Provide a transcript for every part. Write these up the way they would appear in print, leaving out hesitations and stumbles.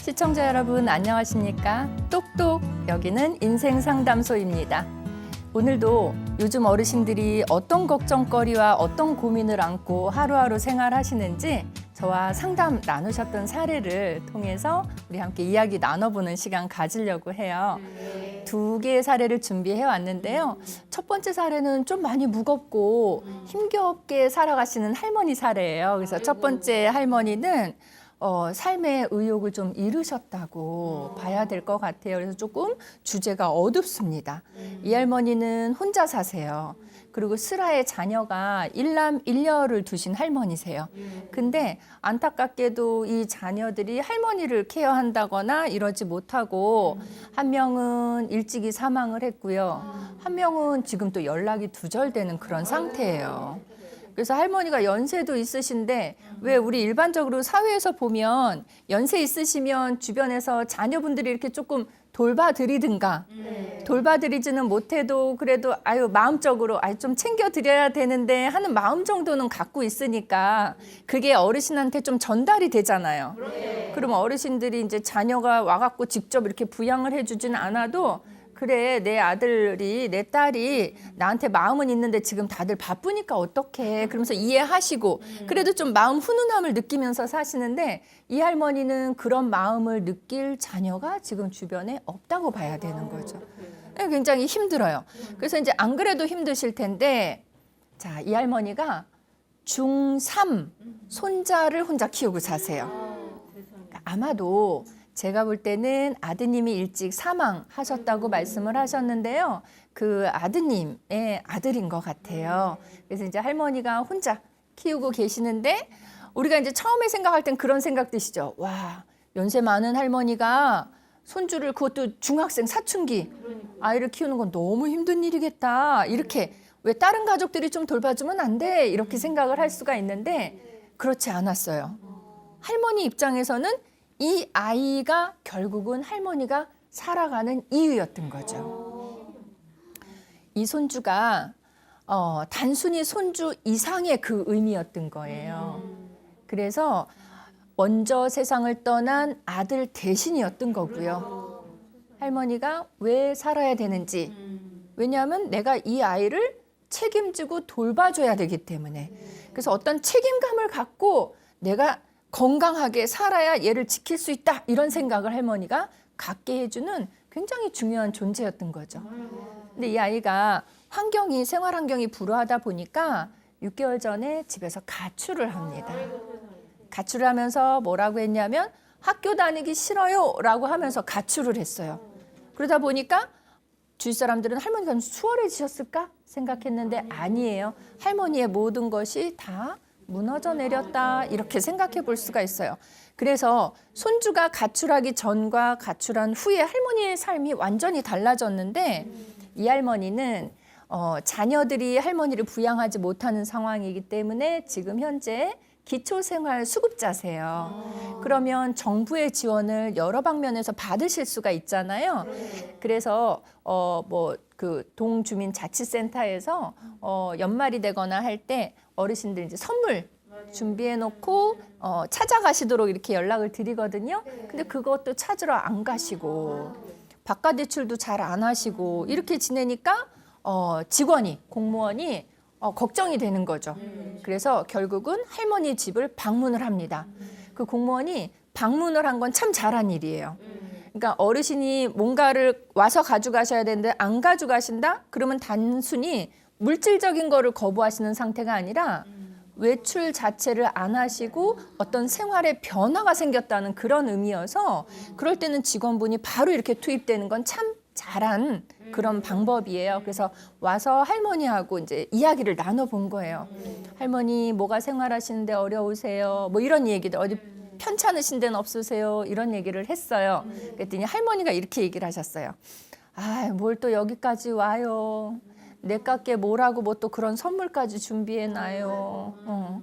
시청자 여러분 안녕하십니까? 똑똑 여기는 인생상담소입니다. 오늘도 요즘 어르신들이 어떤 걱정거리와 어떤 고민을 안고 하루하루 생활하시는지 저와 상담 나누셨던 사례를 통해서 우리 함께 이야기 나눠보는 시간 가지려고 해요. 두 개의 사례를 준비해 왔는데요. 첫 번째 사례는 좀 많이 무겁고 힘겹게 살아가시는 할머니 사례예요. 그래서 첫 번째 할머니는 삶의 의욕을 좀 잃으셨다고 봐야 될 것 같아요. 그래서 조금 주제가 어둡습니다. 이 할머니는 혼자 사세요. 그리고 슬하의 자녀가 일남 일녀를 두신 할머니세요. 근데 안타깝게도 이 자녀들이 할머니를 케어한다거나 이러지 못하고 한 명은 일찍이 사망을 했고요. 한 명은 지금 또 연락이 두절되는 그런 상태예요. 그래서 할머니가 연세도 있으신데 왜 우리 일반적으로 사회에서 보면 연세 있으시면 주변에서 자녀분들이 이렇게 조금 돌봐드리든가 돌봐드리지는 못해도 그래도 마음적으로 좀 챙겨드려야 되는데 하는 마음 정도는 갖고 있으니까 그게 어르신한테 좀 전달이 되잖아요. 그럼 어르신들이 이제 자녀가 와갖고 직접 이렇게 부양을 해주진 않아도 그래, 내 아들이, 내 딸이 나한테 마음은 있는데 지금 다들 바쁘니까 어떡해. 그러면서 이해하시고 그래도 좀 마음 훈훈함을 느끼면서 사시는데 이 할머니는 그런 마음을 느낄 자녀가 지금 주변에 없다고 봐야 되는 거죠. 굉장히 힘들어요. 그래서 이제 안 그래도 힘드실 텐데 자, 이 할머니가 중3 손자를 혼자 키우고 사세요. 아마도 제가 볼 때는 아드님이 일찍 사망하셨다고 말씀을 하셨는데요. 그 아드님의 아들인 것 같아요. 그래서 이제 할머니가 혼자 키우고 계시는데 우리가 이제 처음에 생각할 땐 그런 생각 드시죠. 와, 연세 많은 할머니가 손주를 그것도 중학생 사춘기 아이를 키우는 건 너무 힘든 일이겠다. 이렇게 왜 다른 가족들이 좀 돌봐주면 안 돼? 이렇게 생각을 할 수가 있는데 그렇지 않았어요. 할머니 입장에서는 이 아이가 결국은 할머니가 살아가는 이유였던 거죠. 이 손주가 단순히 손주 이상의 그 의미였던 거예요. 그래서 먼저 세상을 떠난 아들 대신이었던 거고요. 할머니가 왜 살아야 되는지, 왜냐하면 내가 이 아이를 책임지고 돌봐줘야 되기 때문에. 그래서 어떤 책임감을 갖고 내가 건강하게 살아야 얘를 지킬 수 있다 이런 생각을 할머니가 갖게 해주는 굉장히 중요한 존재였던 거죠. 근데 이 아이가 생활 환경이 불우하다 보니까 6개월 전에 집에서 가출을 합니다. 가출을 하면서 뭐라고 했냐면 학교 다니기 싫어요 라고 하면서 가출을 했어요. 그러다 보니까 주위 사람들은 할머니가 좀 수월해지셨을까 생각했는데 아니에요. 할머니의 모든 것이 다 무너져 내렸다 이렇게 생각해 볼 수가 있어요. 그래서 손주가 가출하기 전과 가출한 후에 할머니의 삶이 완전히 달라졌는데 이 할머니는 자녀들이 할머니를 부양하지 못하는 상황이기 때문에 지금 현재 기초생활수급자세요. 그러면 정부의 지원을 여러 방면에서 받으실 수가 있잖아요. 그래서 그 동주민자치센터에서 연말이 되거나 할 때 어르신들 이제 선물 준비해 놓고 찾아가시도록 이렇게 연락을 드리거든요. 근데 그것도 찾으러 안 가시고 바깥 대출도 잘 안 하시고 이렇게 지내니까 공무원이 걱정이 되는 거죠. 그래서 결국은 할머니 집을 방문을 합니다. 그 공무원이 방문을 한 건 참 잘한 일이에요. 그러니까 어르신이 뭔가를 와서 가져가셔야 되는데 안 가져가신다? 그러면 단순히 물질적인 거를 거부하시는 상태가 아니라 외출 자체를 안 하시고 어떤 생활의 변화가 생겼다는 그런 의미여서 그럴 때는 직원분이 바로 이렇게 투입되는 건 참 잘한 그런 방법이에요. 그래서 와서 할머니하고 이제 이야기를 나눠본 거예요. 할머니 뭐가 생활하시는데 어려우세요? 뭐 이런 얘기들 어디 편찮으신 데는 없으세요? 이런 얘기를 했어요. 그랬더니 할머니가 이렇게 얘기를 하셨어요. 뭘 또 여기까지 와요. 내 깎게 뭐라고 뭐 또 그런 선물까지 준비해놔요.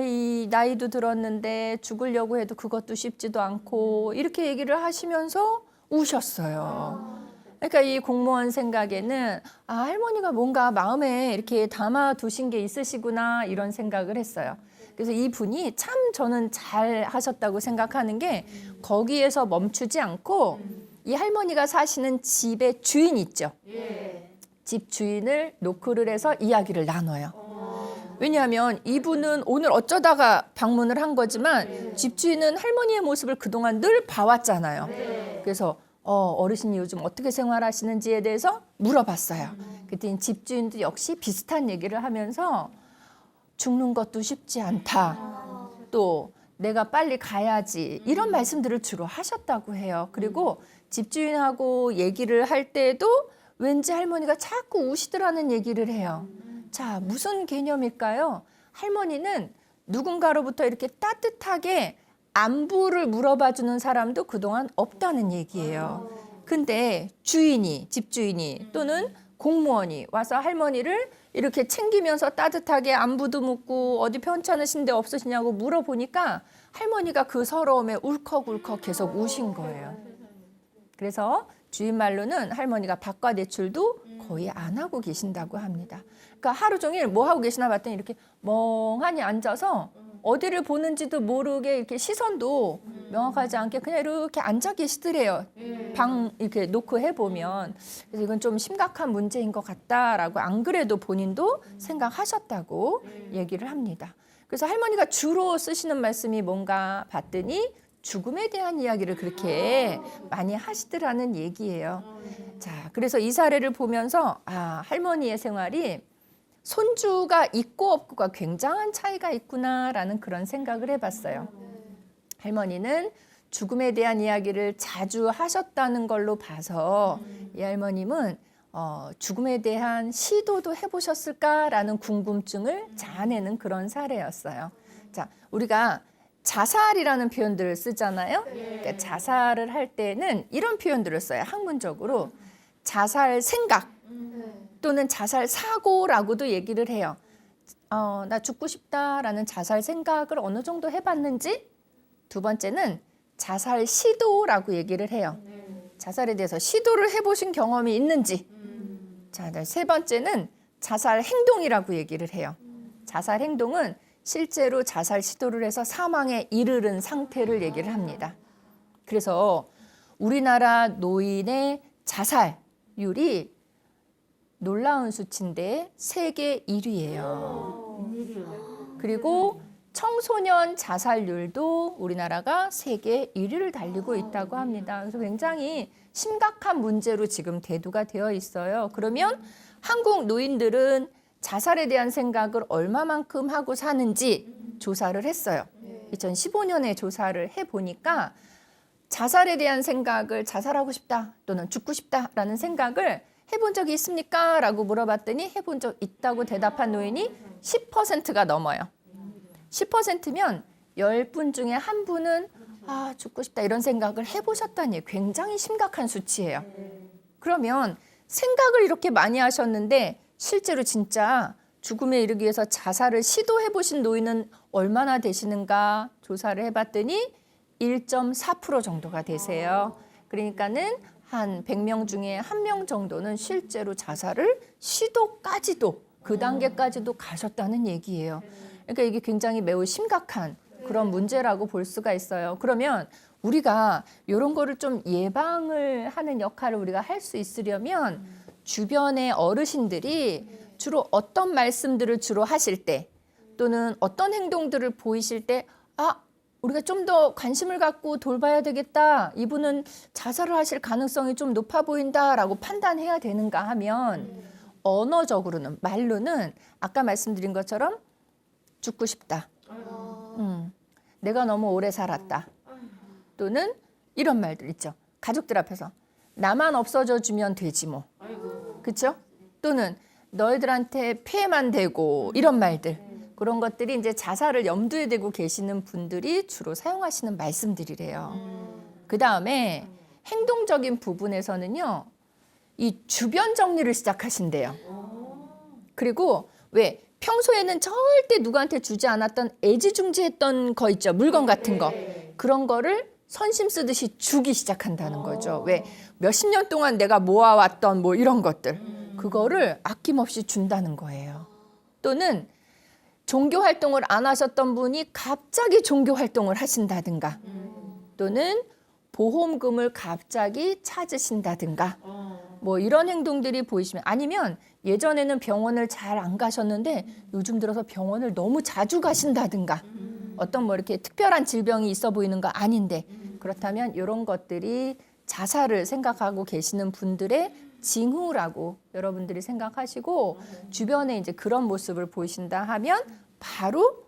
이 나이도 들었는데 죽으려고 해도 그것도 쉽지도 않고 이렇게 얘기를 하시면서 우셨어요. 그러니까 이 공무원 생각에는 할머니가 뭔가 마음에 이렇게 담아두신 게 있으시구나 이런 생각을 했어요. 그래서 이분이 참 저는 잘 하셨다고 생각하는 게 거기에서 멈추지 않고 이 할머니가 사시는 집의 주인 있죠. 집 주인을 노크를 해서 이야기를 나눠요. 왜냐하면 이분은 오늘 어쩌다가 방문을 한 거지만 집주인은 할머니의 모습을 그동안 늘 봐왔잖아요. 그래서 어르신이 요즘 어떻게 생활하시는지에 대해서 물어봤어요. 그랬더니 집주인도 역시 비슷한 얘기를 하면서 죽는 것도 쉽지 않다. 또 내가 빨리 가야지. 이런 말씀들을 주로 하셨다고 해요. 그리고 집주인하고 얘기를 할 때도 왠지 할머니가 자꾸 우시더라는 얘기를 해요. 자, 무슨 개념일까요? 할머니는 누군가로부터 이렇게 따뜻하게 안부를 물어봐 주는 사람도 그동안 없다는 얘기예요. 근데 주인이, 집주인이 또는 공무원이 와서 할머니를 이렇게 챙기면서 따뜻하게 안부도 묻고 어디 편찮으신 데 없으시냐고 물어보니까 할머니가 그 서러움에 울컥울컥 계속 우신 거예요. 그래서 주인 말로는 할머니가 밥과 대출도 거의 안 하고 계신다고 합니다. 그러니까 하루 종일 뭐 하고 계시나 봤더니 이렇게 멍하니 앉아서 어디를 보는지도 모르게 이렇게 시선도 명확하지 않게 그냥 이렇게 앉아 계시더래요. 방 이렇게 놓고 해보면. 그래서 이건 좀 심각한 문제인 것 같다라고 안 그래도 본인도 생각하셨다고 얘기를 합니다. 그래서 할머니가 주로 쓰시는 말씀이 뭔가 봤더니 죽음에 대한 이야기를 그렇게 많이 하시더라는 얘기예요. 자, 그래서 이 사례를 보면서 할머니의 생활이 손주가 있고 없고가 굉장한 차이가 있구나라는 그런 생각을 해봤어요. 할머니는 죽음에 대한 이야기를 자주 하셨다는 걸로 봐서 이 할머님은 죽음에 대한 시도도 해보셨을까라는 궁금증을 자아내는 그런 사례였어요. 자, 우리가 자살이라는 표현들을 쓰잖아요. 그러니까 자살을 할 때는 이런 표현들을 써요. 학문적으로 자살 생각 또는 자살 사고라고도 얘기를 해요. 나 죽고 싶다라는 자살 생각을 어느 정도 해봤는지. 두 번째는 자살 시도라고 얘기를 해요. 자살에 대해서 시도를 해보신 경험이 있는지. 자, 세 번째는 자살 행동이라고 얘기를 해요. 자살 행동은 실제로 자살 시도를 해서 사망에 이르는 상태를 얘기를 합니다. 그래서 우리나라 노인의 자살률이 놀라운 수치인데 세계 1위예요. 그리고 청소년 자살률도 우리나라가 세계 1위를 달리고 있다고 합니다. 그래서 굉장히 심각한 문제로 지금 대두가 되어 있어요. 그러면 한국 노인들은 자살에 대한 생각을 얼마만큼 하고 사는지 조사를 했어요. 2015년에 조사를 해보니까 자살에 대한 생각을 자살하고 싶다 또는 죽고 싶다라는 생각을 해본 적이 있습니까? 라고 물어봤더니 해본 적 있다고 대답한 노인이 10%가 넘어요. 10%면 10분 중에 한 분은 죽고 싶다 이런 생각을 해보셨다니 굉장히 심각한 수치예요. 그러면 생각을 이렇게 많이 하셨는데 실제로 진짜 죽음에 이르기 위해서 자살을 시도해보신 노인은 얼마나 되시는가 조사를 해봤더니 1.4% 정도가 되세요. 그러니까는 한 100명 중에 1명 정도는 실제로 자살을 시도까지도 그 단계까지도 가셨다는 얘기예요. 그러니까 이게 굉장히 매우 심각한 그런 문제라고 볼 수가 있어요. 그러면 우리가 이런 거를 좀 예방을 하는 역할을 우리가 할 수 있으려면 주변의 어르신들이 주로 어떤 말씀들을 주로 하실 때 또는 어떤 행동들을 보이실 때 우리가 좀 더 관심을 갖고 돌봐야 되겠다. 이분은 자살을 하실 가능성이 좀 높아 보인다라고 판단해야 되는가 하면 언어적으로는 말로는 아까 말씀드린 것처럼 죽고 싶다. 내가 너무 오래 살았다. 또는 이런 말들 있죠. 가족들 앞에서 나만 없어져 주면 되지 뭐. 그렇죠? 또는 너희들한테 피해만 되고 이런 말들. 그런 것들이 이제 자살을 염두에 두고 계시는 분들이 주로 사용하시는 말씀들이래요. 그 다음에 행동적인 부분에서는요, 이 주변 정리를 시작하신대요. 그리고 왜 평소에는 절대 누구한테 주지 않았던 애지중지했던 거 있죠, 물건 같은 거. 그런 거를 선심 쓰듯이 주기 시작한다는 거죠. 왜 몇십 년 동안 내가 모아왔던 뭐 이런 것들. 그거를 아낌없이 준다는 거예요. 또는 종교 활동을 안 하셨던 분이 갑자기 종교 활동을 하신다든가 또는 보험금을 갑자기 찾으신다든가 뭐 이런 행동들이 보이시면 아니면 예전에는 병원을 잘 안 가셨는데 요즘 들어서 병원을 너무 자주 가신다든가 어떤 뭐 이렇게 특별한 질병이 있어 보이는 거 아닌데 그렇다면 이런 것들이 자살을 생각하고 계시는 분들의 징후라고 여러분들이 생각하시고 주변에 이제 그런 모습을 보이신다 하면 바로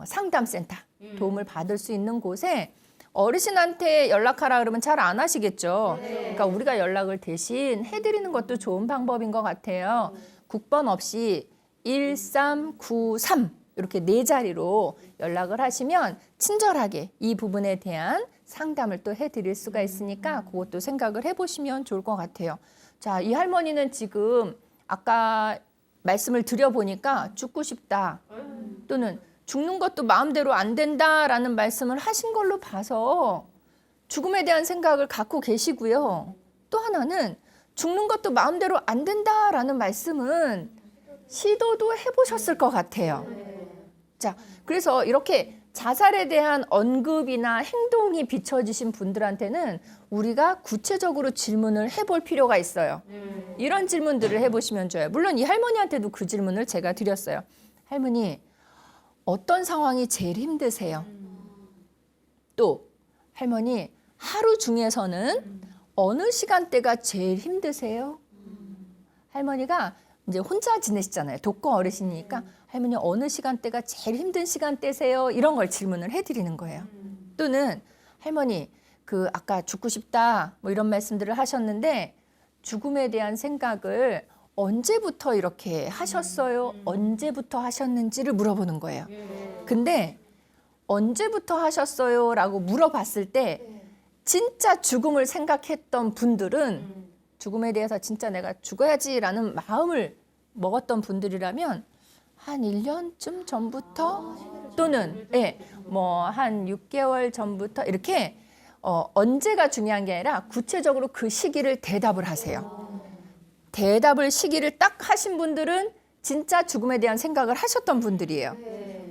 상담센터 도움을 받을 수 있는 곳에 어르신한테 연락하라 그러면 잘 안 하시겠죠. 그러니까 우리가 연락을 대신 해드리는 것도 좋은 방법인 것 같아요. 국번 없이 1393 이렇게 4자리로 연락을 하시면 친절하게 이 부분에 대한 상담을 또 해드릴 수가 있으니까 그것도 생각을 해보시면 좋을 것 같아요. 자, 이 할머니는 지금 아까 말씀을 드려보니까 죽고 싶다 또는 죽는 것도 마음대로 안 된다라는 말씀을 하신 걸로 봐서 죽음에 대한 생각을 갖고 계시고요. 또 하나는 죽는 것도 마음대로 안 된다라는 말씀은 시도도 해보셨을 것 같아요. 자, 그래서 이렇게 자살에 대한 언급이나 행동이 비춰지신 분들한테는 우리가 구체적으로 질문을 해볼 필요가 있어요. 이런 질문들을 해보시면 좋아요. 물론 이 할머니한테도 그 질문을 제가 드렸어요. 할머니, 어떤 상황이 제일 힘드세요? 또 할머니, 하루 중에서는 어느 시간대가 제일 힘드세요? 할머니가 이제 혼자 지내시잖아요. 독거 어르신이니까 할머니 어느 시간대가 제일 힘든 시간대세요? 이런 걸 질문을 해드리는 거예요. 또는 할머니 그 아까 죽고 싶다 뭐 이런 말씀들을 하셨는데 죽음에 대한 생각을 언제부터 이렇게 하셨어요? 언제부터 하셨는지를 물어보는 거예요. 근데 언제부터 하셨어요? 라고 물어봤을 때 진짜 죽음을 생각했던 분들은 죽음에 대해서 진짜 내가 죽어야지라는 마음을 먹었던 분들이라면 한 1년쯤 전부터 또는 뭐 한 6개월 전부터 이렇게 언제가 중요한 게 아니라 구체적으로 그 시기를 대답을 하세요. 대답을 시기를 딱 하신 분들은 진짜 죽음에 대한 생각을 하셨던 분들이에요.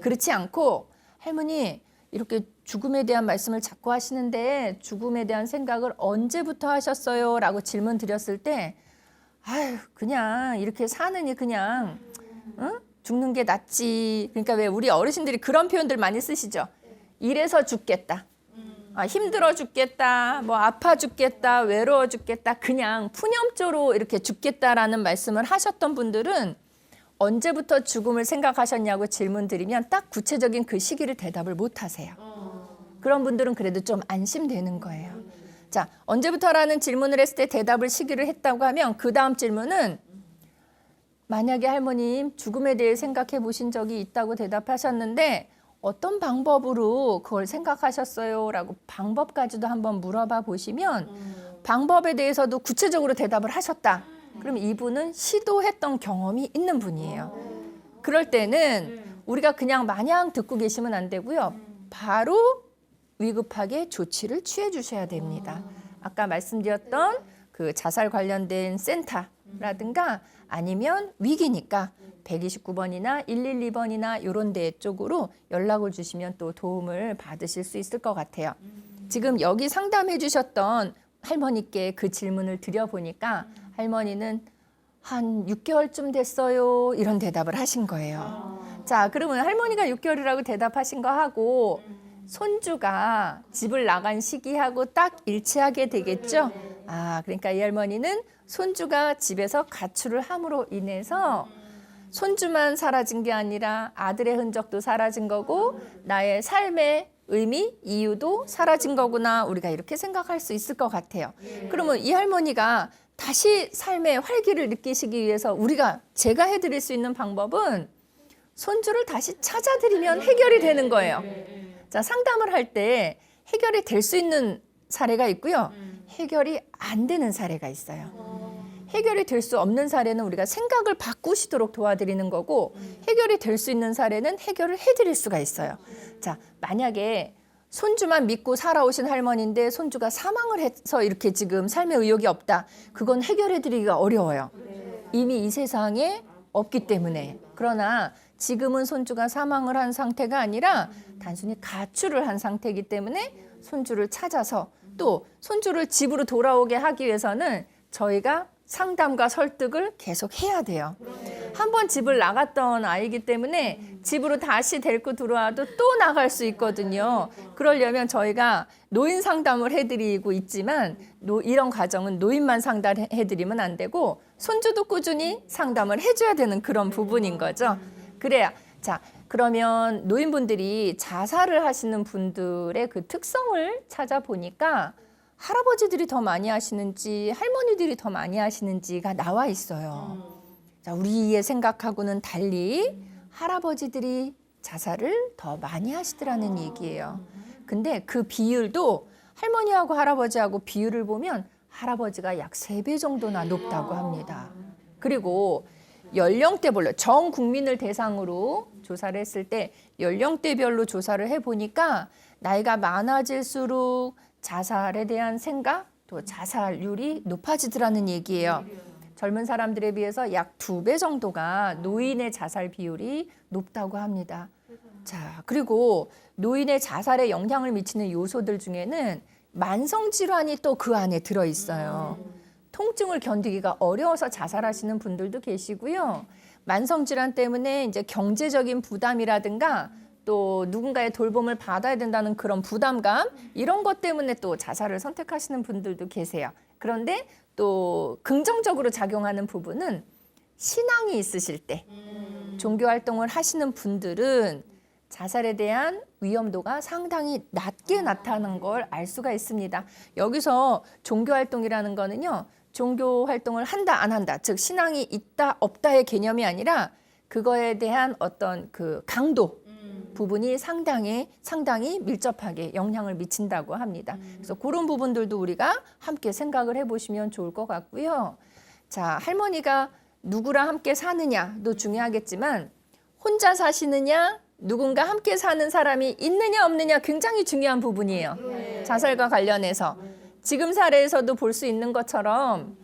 그렇지 않고 할머니 이렇게 죽음에 대한 말씀을 자꾸 하시는데 죽음에 대한 생각을 언제부터 하셨어요? 라고 질문 드렸을 때 아유 그냥 이렇게 사느니 그냥 죽는 게 낫지. 그러니까 왜 우리 어르신들이 그런 표현들 많이 쓰시죠. 이래서 죽겠다. 힘들어 죽겠다. 뭐 아파 죽겠다. 외로워 죽겠다. 그냥 푸념조로 이렇게 죽겠다라는 말씀을 하셨던 분들은 언제부터 죽음을 생각하셨냐고 질문 드리면 딱 구체적인 그 시기를 대답을 못 하세요. 그런 분들은 그래도 좀 안심되는 거예요. 자, 언제부터라는 질문을 했을 때 대답을 시기를 했다고 하면 그 다음 질문은 만약에 할머님 죽음에 대해 생각해 보신 적이 있다고 대답하셨는데 어떤 방법으로 그걸 생각하셨어요? 라고 방법까지도 한번 물어봐 보시면 방법에 대해서도 구체적으로 대답을 하셨다. 그럼 이분은 시도했던 경험이 있는 분이에요. 그럴 때는 우리가 그냥 마냥 듣고 계시면 안 되고요. 바로 위급하게 조치를 취해 주셔야 됩니다. 아까 말씀드렸던 그 자살 관련된 센터라든가 아니면 위기니까 129번이나 112번이나 이런 데 쪽으로 연락을 주시면 또 도움을 받으실 수 있을 것 같아요. 지금 여기 상담해 주셨던 할머니께 그 질문을 드려보니까 할머니는 한 6개월쯤 됐어요. 이런 대답을 하신 거예요. 자, 그러면 할머니가 6개월이라고 대답하신 거 하고 손주가 집을 나간 시기하고 딱 일치하게 되겠죠? 그러니까 이 할머니는 손주가 집에서 가출을 함으로 인해서 손주만 사라진 게 아니라 아들의 흔적도 사라진 거고 나의 삶의 의미, 이유도 사라진 거구나 우리가 이렇게 생각할 수 있을 것 같아요. 그러면 이 할머니가 다시 삶의 활기를 느끼시기 위해서 제가 해드릴 수 있는 방법은 손주를 다시 찾아드리면 해결이 되는 거예요. 자, 상담을 할 때 해결이 될 수 있는 사례가 있고요. 해결이 안 되는 사례가 있어요. 해결이 될 수 없는 사례는 우리가 생각을 바꾸시도록 도와드리는 거고 해결이 될 수 있는 사례는 해결을 해드릴 수가 있어요. 자, 만약에 손주만 믿고 살아오신 할머니인데 손주가 사망을 해서 이렇게 지금 삶의 의욕이 없다. 그건 해결해드리기가 어려워요. 이미 이 세상에 없기 때문에. 그러나 지금은 손주가 사망을 한 상태가 아니라 단순히 가출을 한 상태이기 때문에 손주를 찾아서 또 손주를 집으로 돌아오게 하기 위해서는 저희가 상담과 설득을 계속 해야 돼요. 한번 집을 나갔던 아이기 때문에 집으로 다시 데리고 들어와도 또 나갈 수 있거든요. 그러려면 저희가 노인 상담을 해드리고 있지만 이런 과정은 노인만 상담해드리면 안 되고 손주도 꾸준히 상담을 해줘야 되는 그런 부분인 거죠. 그래야 자 그러면 노인분들이 자살을 하시는 분들의 그 특성을 찾아보니까 할아버지들이 더 많이 하시는지 할머니들이 더 많이 하시는지가 나와 있어요. 자, 우리의 생각하고는 달리 할아버지들이 자살을 더 많이 하시더라는 얘기예요. 근데 그 비율도 할머니하고 할아버지하고 비율을 보면 할아버지가 약 3배 정도나 높다고 합니다. 그리고 연령대별로 전 국민을 대상으로 조사를 했을 때 연령대별로 조사를 해보니까 나이가 많아질수록 자살에 대한 생각, 또 자살률이 높아지더라는 얘기예요. 젊은 사람들에 비해서 약 2배 정도가 노인의 자살 비율이 높다고 합니다. 자, 그리고 노인의 자살에 영향을 미치는 요소들 중에는 만성질환이 또 그 안에 들어있어요. 통증을 견디기가 어려워서 자살하시는 분들도 계시고요. 만성질환 때문에 이제 경제적인 부담이라든가 또 누군가의 돌봄을 받아야 된다는 그런 부담감 이런 것 때문에 또 자살을 선택하시는 분들도 계세요. 그런데 또 긍정적으로 작용하는 부분은 신앙이 있으실 때 종교 활동을 하시는 분들은 자살에 대한 위험도가 상당히 낮게 나타나는 걸 알 수가 있습니다. 여기서 종교 활동이라는 거는요. 종교 활동을 한다 안 한다 즉 신앙이 있다 없다의 개념이 아니라 그거에 대한 어떤 그 강도 부분이 상당히 밀접하게 영향을 미친다고 합니다. 그래서 그런 부분들도 우리가 함께 생각을 해보시면 좋을 것 같고요. 자, 할머니가 누구랑 함께 사느냐도 중요하겠지만 혼자 사시느냐 누군가 함께 사는 사람이 있느냐 없느냐 굉장히 중요한 부분이에요. 자살과 관련해서 지금 사례에서도 볼 수 있는 것처럼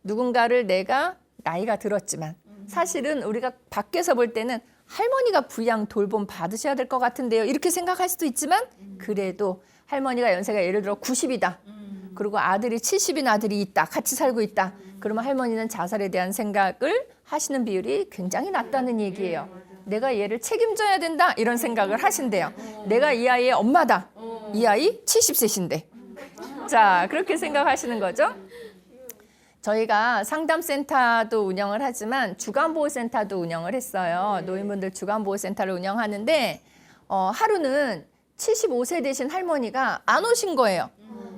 누군가를 내가 나이가 들었지만 사실은 우리가 밖에서 볼 때는 할머니가 부양 돌봄 받으셔야 될 것 같은데요. 이렇게 생각할 수도 있지만 그래도 할머니가 연세가 예를 들어 90이다. 그리고 아들이 70인 아들이 있다. 같이 살고 있다. 그러면 할머니는 자살에 대한 생각을 하시는 비율이 굉장히 낮다는 얘기예요. 내가 얘를 책임져야 된다. 이런 생각을 하신대요. 내가 이 아이의 엄마다. 이 아이 70세신데. 자, 그렇게 생각하시는 거죠. 저희가 상담센터도 운영을 하지만 주간보호센터도 운영을 했어요. 노인분들 주간보호센터를 운영하는데 하루는 75세 되신 할머니가 안 오신 거예요.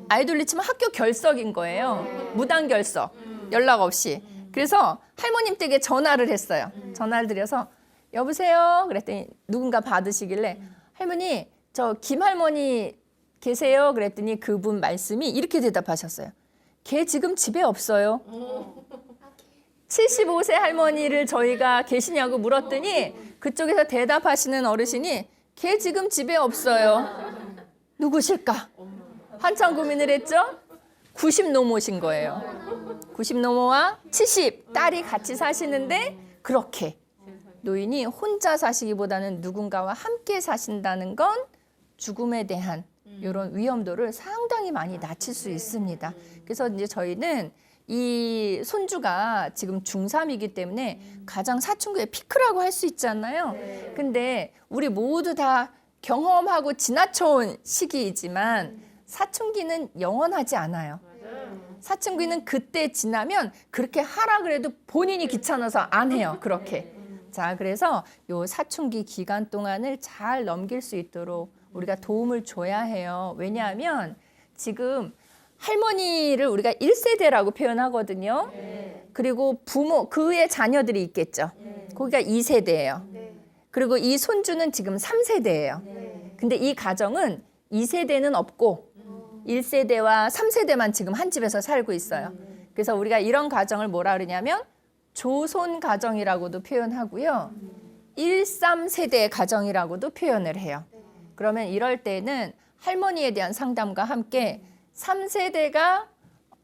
아이돌리 치면 학교 결석인 거예요. 무단 결석, 연락 없이. 그래서 할머님 댁에 전화를 했어요. 전화를 드려서 여보세요? 그랬더니 누군가 받으시길래 할머니 저 김할머니 계세요? 그랬더니 그분 말씀이 이렇게 대답하셨어요. 걔 지금 집에 없어요. 75세 할머니를 저희가 계시냐고 물었더니 그쪽에서 대답하시는 어르신이 걔 지금 집에 없어요. 누구실까? 한참 고민을 했죠? 90 넘으신 거예요. 90 넘어와 70 딸이 같이 사시는데 그렇게 노인이 혼자 사시기보다는 누군가와 함께 사신다는 건 죽음에 대한 이런 위험도를 상당히 많이 낮출 수 있습니다. 그래서 이제 저희는 이 손주가 지금 중3이기 때문에 가장 사춘기의 피크라고 할 수 있잖아요. 근데 우리 모두 다 경험하고 지나쳐온 시기이지만 사춘기는 영원하지 않아요. 사춘기는 그때 지나면 그렇게 하라 그래도 본인이 귀찮아서 안 해요. 그렇게. 자, 그래서 요 사춘기 기간 동안을 잘 넘길 수 있도록 우리가 도움을 줘야 해요. 왜냐하면 지금 할머니를 우리가 1세대라고 표현하거든요. 그리고 부모, 그의 자녀들이 있겠죠. 거기가 2세대예요. 그리고 이 손주는 지금 3세대예요. 근데 이 가정은 2세대는 없고 1세대와 3세대만 지금 한 집에서 살고 있어요. 그래서 우리가 이런 가정을 뭐라 그러냐면 조손 가정이라고도 표현하고요. 1~3세대 가정이라고도 표현을 해요. 그러면 이럴 때는 할머니에 대한 상담과 함께 3세대가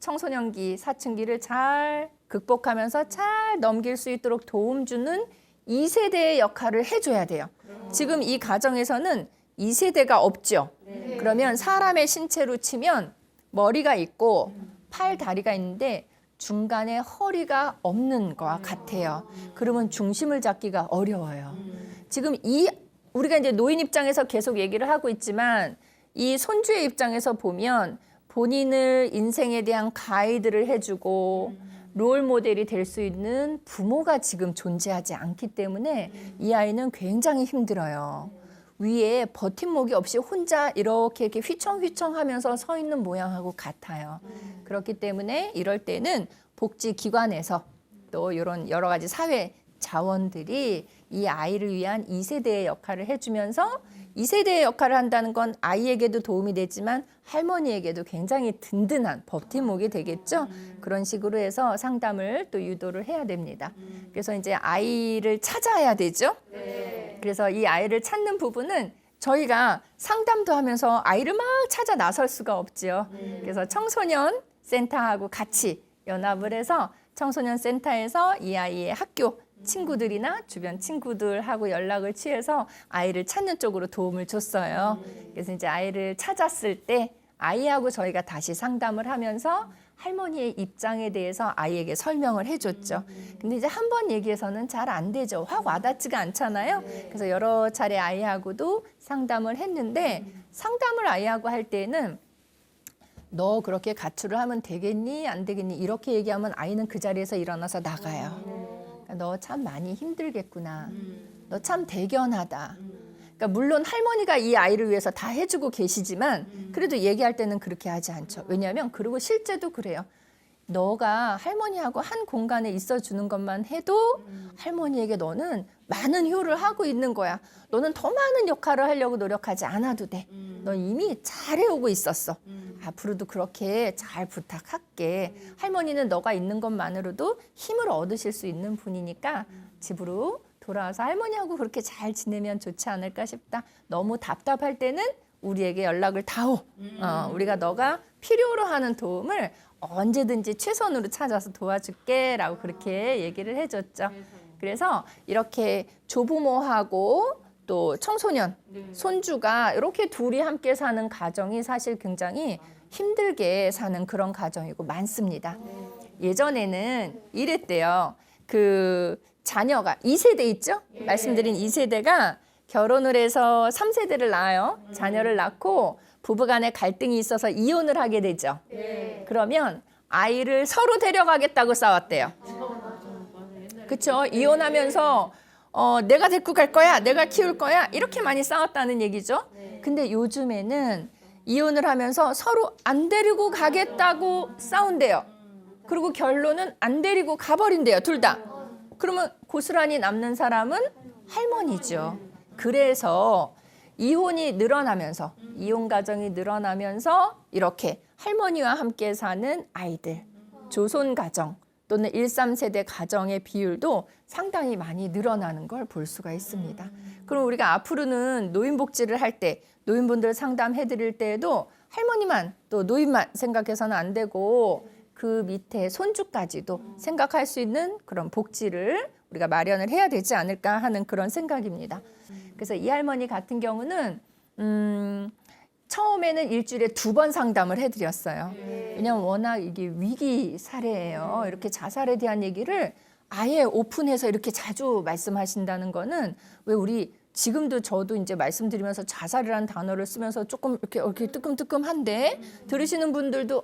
청소년기, 사춘기를 잘 극복하면서 잘 넘길 수 있도록 도움 주는 2세대의 역할을 해줘야 돼요. 지금 이 가정에서는 2세대가 없죠. 그러면 사람의 신체로 치면 머리가 있고 팔, 다리가 있는데 중간에 허리가 없는 것과 같아요. 그러면 중심을 잡기가 어려워요. 지금 우리가 이제 노인 입장에서 계속 얘기를 하고 있지만 이 손주의 입장에서 보면 본인을 인생에 대한 가이드를 해주고 롤 모델이 될 수 있는 부모가 지금 존재하지 않기 때문에 이 아이는 굉장히 힘들어요. 위에 버팀목이 없이 혼자 이렇게 휘청휘청 하면서 서 있는 모양하고 같아요. 그렇기 때문에 이럴 때는 복지기관에서 또 이런 여러 가지 사회 자원들이 이 아이를 위한 2세대의 역할을 해주면서 2세대의 역할을 한다는 건 아이에게도 도움이 되지만 할머니에게도 굉장히 든든한 버팀목이 되겠죠. 그런 식으로 해서 상담을 또 유도를 해야 됩니다. 그래서 이제 아이를 찾아야 되죠. 그래서 이 아이를 찾는 부분은 저희가 상담도 하면서 아이를 막 찾아 나설 수가 없죠. 그래서 청소년 센터하고 같이 연합을 해서 청소년 센터에서 이 아이의 학교 친구들이나 주변 친구들하고 연락을 취해서 아이를 찾는 쪽으로 도움을 줬어요. 그래서 이제 아이를 찾았을 때 아이하고 저희가 다시 상담을 하면서 할머니의 입장에 대해서 아이에게 설명을 해줬죠. 근데 이제 한 번 얘기해서는 잘 안 되죠. 확 와닿지가 않잖아요. 그래서 여러 차례 아이하고도 상담을 했는데 상담을 아이하고 할 때는 너 그렇게 가출을 하면 되겠니? 안 되겠니? 이렇게 얘기하면 아이는 그 자리에서 일어나서 나가요. 너 참 많이 힘들겠구나. 너 참 대견하다. 그러니까 물론 할머니가 이 아이를 위해서 다 해주고 계시지만 그래도 얘기할 때는 그렇게 하지 않죠. 왜냐하면 그리고 실제도 그래요. 너가 할머니하고 한 공간에 있어주는 것만 해도 할머니에게 너는 많은 효를 하고 있는 거야. 너는 더 많은 역할을 하려고 노력하지 않아도 돼. 너 이미 잘해오고 있었어. 앞으로도 그렇게 잘 부탁할게. 할머니는 너가 있는 것만으로도 힘을 얻으실 수 있는 분이니까 집으로 돌아와서 할머니하고 그렇게 잘 지내면 좋지 않을까 싶다. 너무 답답할 때는 우리에게 연락을 다오. 우리가 너가 필요로 하는 도움을 언제든지 최선으로 찾아서 도와줄게 라고 그렇게 얘기를 해줬죠. 그래서 이렇게 조부모하고 또 청소년, 손주가 이렇게 둘이 함께 사는 가정이 사실 굉장히 힘들게 사는 그런 가정이고 많습니다. 예전에는 이랬대요. 그 자녀가 2세대 있죠? 말씀드린 2세대가 결혼을 해서 3세대를 낳아요. 자녀를 낳고 부부간에 갈등이 있어서 이혼을 하게 되죠. 그러면 아이를 서로 데려가겠다고 싸웠대요. 그렇죠? 이혼하면서 내가 데리고 갈 거야, 내가 키울 거야 이렇게 많이 싸웠다는 얘기죠. 근데 요즘에는 이혼을 하면서 서로 안 데리고 가겠다고 싸운대요. 그리고 결론은 안 데리고 가버린대요, 둘 다. 그러면 고스란히 남는 사람은 할머니죠. 그래서 이혼이 늘어나면서 이혼 가정이 늘어나면서 이렇게 할머니와 함께 사는 아이들, 조손 가정 또는 1, 3세대 가정의 비율도 상당히 많이 늘어나는 걸 볼 수가 있습니다. 그럼 우리가 앞으로는 노인복지를 할 때 노인분들 상담해 드릴 때에도 할머니만 또 노인만 생각해서는 안 되고 그 밑에 손주까지도 생각할 수 있는 그런 복지를 우리가 마련을 해야 되지 않을까 하는 그런 생각입니다. 그래서 이 할머니 같은 경우는 처음에는 일주일에 2번 상담을 해드렸어요. 왜냐하면 워낙 이게 위기 사례예요. 이렇게 자살에 대한 얘기를 아예 오픈해서 이렇게 자주 말씀하신다는 거는 왜 우리 지금도 저도 이제 말씀드리면서 자살이라는 단어를 쓰면서 조금 이렇게 뜨끔뜨끔한데 들으시는 분들도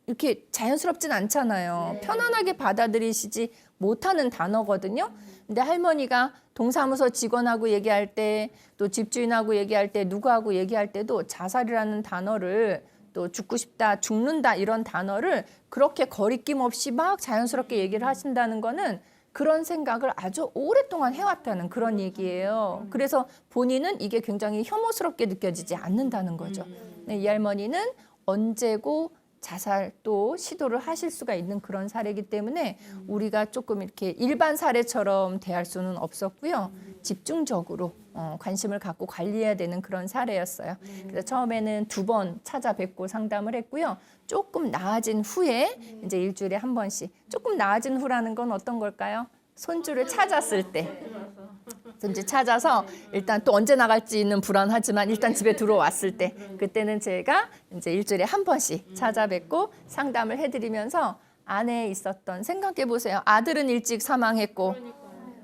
이렇게 자연스럽진 않잖아요. 편안하게 받아들이시지 못하는 단어거든요. 근데 할머니가 동사무소 직원하고 얘기할 때 또 집주인하고 얘기할 때 누구하고 얘기할 때도 자살이라는 단어를 또 죽고 싶다, 죽는다 이런 단어를 그렇게 거리낌 없이 막 자연스럽게 얘기를 하신다는 거는 그런 생각을 아주 오랫동안 해왔다는 그런 얘기예요. 그래서 본인은 이게 굉장히 혐오스럽게 느껴지지 않는다는 거죠. 이 할머니는 언제고 자살 또 시도를 하실 수가 있는 그런 사례이기 때문에 우리가 조금 이렇게 일반 사례처럼 대할 수는 없었고요. 집중적으로 관심을 갖고 관리해야 되는 그런 사례였어요. 그래서 처음에는 2번 찾아뵙고 상담을 했고요. 조금 나아진 후에 이제 일주일에 한 번씩. 조금 나아진 후라는 건 어떤 걸까요? 손주를 찾았을 때. 이제 찾아서 일단 또 언제 나갈지는 불안하지만 일단 집에 들어왔을 때 그때는 제가 이제 일주일에 한 번씩 찾아뵙고 상담을 해드리면서 안에 있었던 생각해 보세요. 아들은 일찍 사망했고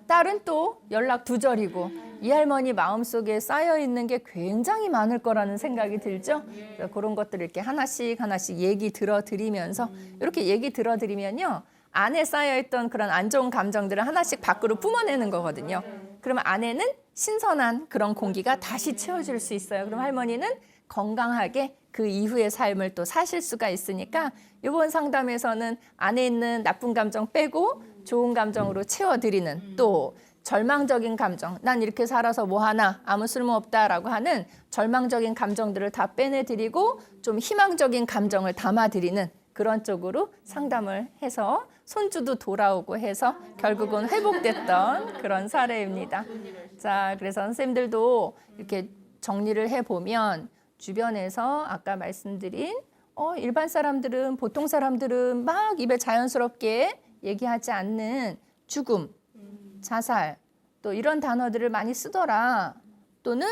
딸은 또 연락 두절이고 이 할머니 마음속에 쌓여 있는 게 굉장히 많을 거라는 생각이 들죠. 그래서 그런 것들을 이렇게 하나씩 얘기 들어드리면서 이렇게 얘기 들어드리면요. 안에 쌓여있던 그런 안 좋은 감정들을 하나씩 밖으로 뿜어내는 거거든요. 그러면 안에는 신선한 그런 공기가 다시 채워질 수 있어요. 그럼 할머니는 건강하게 그 이후의 삶을 또 사실 수가 있으니까 이번 상담에서는 안에 있는 나쁜 감정 빼고 좋은 감정으로 채워드리는 또 절망적인 감정, 난 이렇게 살아서 뭐하나 아무 쓸모없다라고 하는 절망적인 감정들을 다 빼내드리고 좀 희망적인 감정을 담아드리는 그런 쪽으로 상담을 해서 손주도 돌아오고 해서 결국은 회복됐던 그런 사례입니다. 자, 그래서 선생님들도 이렇게 정리를 해보면 주변에서 아까 말씀드린 일반 사람들은 보통 사람들은 막 입에 자연스럽게 얘기하지 않는 죽음, 자살 또 이런 단어들을 많이 쓰더라. 또는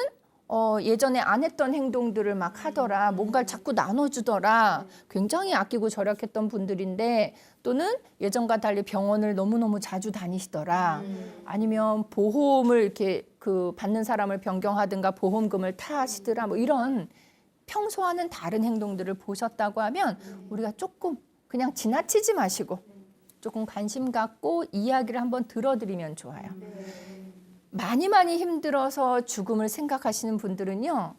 예전에 안 했던 행동들을 막 하더라. 뭔가를 자꾸 나눠주더라. 굉장히 아끼고 절약했던 분들인데 또는 예전과 달리 병원을 너무너무 자주 다니시더라. 아니면 보험을 이렇게 받는 사람을 변경하든가 보험금을 타시더라. 뭐 이런 평소와는 다른 행동들을 보셨다고 하면 우리가 조금 그냥 지나치지 마시고 조금 관심 갖고 이야기를 한번 들어드리면 좋아요. 많이 힘들어서 죽음을 생각하시는 분들은요.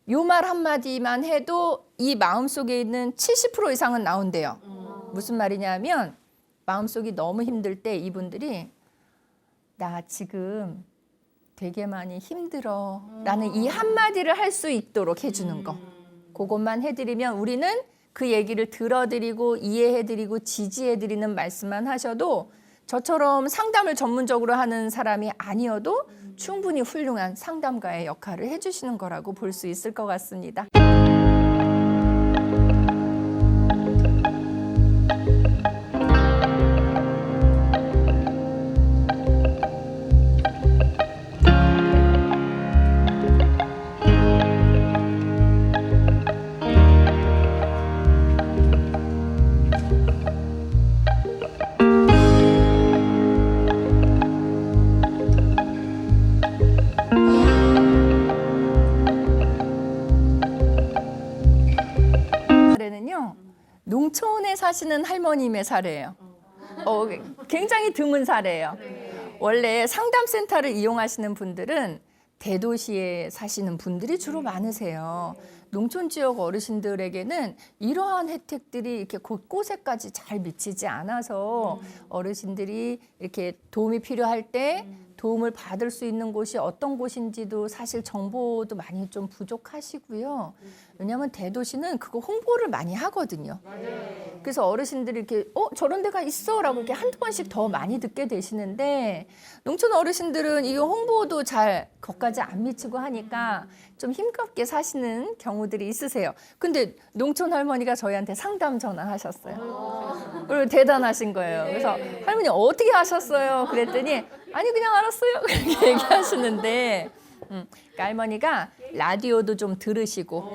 요 말 한마디만 해도 이 마음속에 있는 70% 이상은 나온대요. 무슨 말이냐면 마음속이 너무 힘들 때 이분들이 나 지금 되게 많이 힘들어 라는 이 한마디를 할 수 있도록 해주는 거. 그것만 해드리면 우리는 그 얘기를 들어드리고 이해해드리고 지지해드리는 말씀만 하셔도 저처럼 상담을 전문적으로 하는 사람이 아니어도 충분히 훌륭한 상담가의 역할을 해주시는 거라고 볼 수 있을 것 같습니다. 농촌에 사시는 할머님의 사례예요. 굉장히 드문 사례예요. 원래 상담센터를 이용하시는 분들은 대도시에 사시는 분들이 주로 많으세요. 농촌 지역 어르신들에게는 이러한 혜택들이 이렇게 곳곳에까지 잘 미치지 않아서 어르신들이 이렇게 도움이 필요할 때 도움을 받을 수 있는 곳이 어떤 곳인지도 사실 정보도 많이 좀 부족하시고요. 왜냐하면 대도시는 그거 홍보를 많이 하거든요. 그래서 어르신들이 이렇게 저런 데가 있어라고 이렇게 한두 번씩 더 많이 듣게 되시는데 농촌 어르신들은 이 홍보도 잘 거기까지 안 미치고 하니까 좀 힘겹게 사시는 경우들이 있으세요. 근데 농촌 할머니가 저희한테 상담 전화하셨어요. 그리고 대단하신 거예요. 그래서 할머니 어떻게 하셨어요? 그랬더니 아니 그냥 알았어요. 그렇게 얘기하시는데 그러니까 할머니가 라디오도 좀 들으시고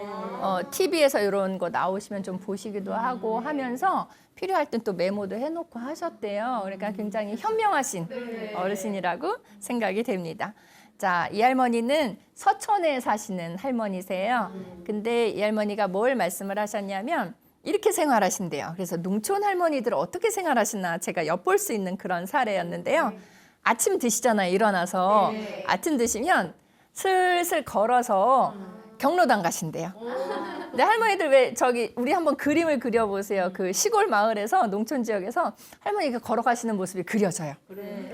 TV에서 이런 거 나오시면 좀 보시기도 하고 하면서 필요할 땐 또 메모도 해놓고 하셨대요. 그러니까 굉장히 현명하신 어르신이라고 생각이 됩니다. 자, 이 할머니는 서촌에 사시는 할머니세요. 근데 이 할머니가 뭘 말씀을 하셨냐면 이렇게 생활하신대요. 그래서 농촌 할머니들 어떻게 생활하시나 제가 엿볼 수 있는 그런 사례였는데요. 아침 드시잖아요. 일어나서 아침 드시면 슬슬 걸어서 경로당 가신대요. 근데 할머니들 왜 우리 한번 그림을 그려보세요. 그 시골 마을에서 농촌 지역에서 할머니가 걸어가시는 모습이 그려져요.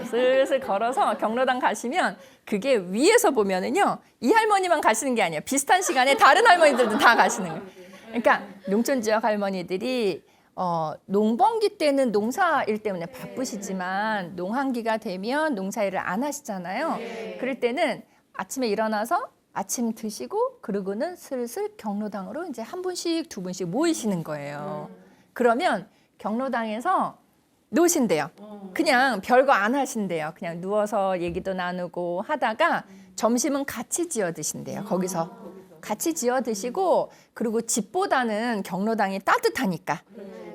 슬슬 걸어서 경로당 가시면 그게 위에서 보면은요. 이 할머니만 가시는 게 아니에요. 비슷한 시간에 다른 할머니들도 다 가시는 거예요. 그러니까 농촌 지역 할머니들이 농번기 때는 농사일 때문에 바쁘시지만 농한기가 되면 농사일을 안 하시잖아요. 그럴 때는 아침에 일어나서 아침 드시고 그러고는 슬슬 경로당으로 이제 한 분씩 두 분씩 모이시는 거예요. 그러면 경로당에서 노신대요. 그냥 별거 안 하신대요. 그냥 누워서 얘기도 나누고 하다가 점심은 같이 지어 드신대요. 거기서 같이 지어 드시고 그리고 집보다는 경로당이 따뜻하니까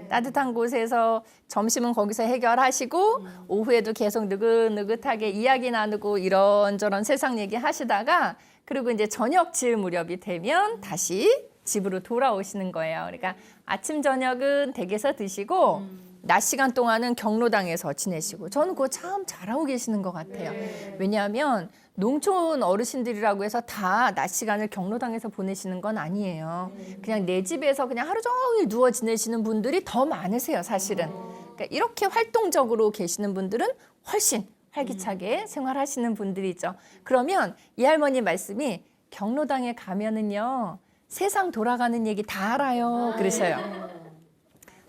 따뜻한 곳에서 점심은 거기서 해결하시고 오후에도 계속 느긋느긋하게 이야기 나누고 이런저런 세상 얘기 하시다가 그리고 이제 저녁 지을 무렵이 되면 다시 집으로 돌아오시는 거예요. 그러니까 아침 저녁은 댁에서 드시고 낮 시간 동안은 경로당에서 지내시고 저는 그거 참 잘하고 계시는 것 같아요. 왜냐하면 농촌 어르신들이라고 해서 다 낮 시간을 경로당에서 보내시는 건 아니에요. 그냥 내 집에서 그냥 하루 종일 누워 지내시는 분들이 더 많으세요, 사실은. 그러니까 이렇게 활동적으로 계시는 분들은 훨씬 활기차게 생활하시는 분들이죠. 그러면 이 할머니 말씀이 경로당에 가면은요, 세상 돌아가는 얘기 다 알아요. 그러셔요.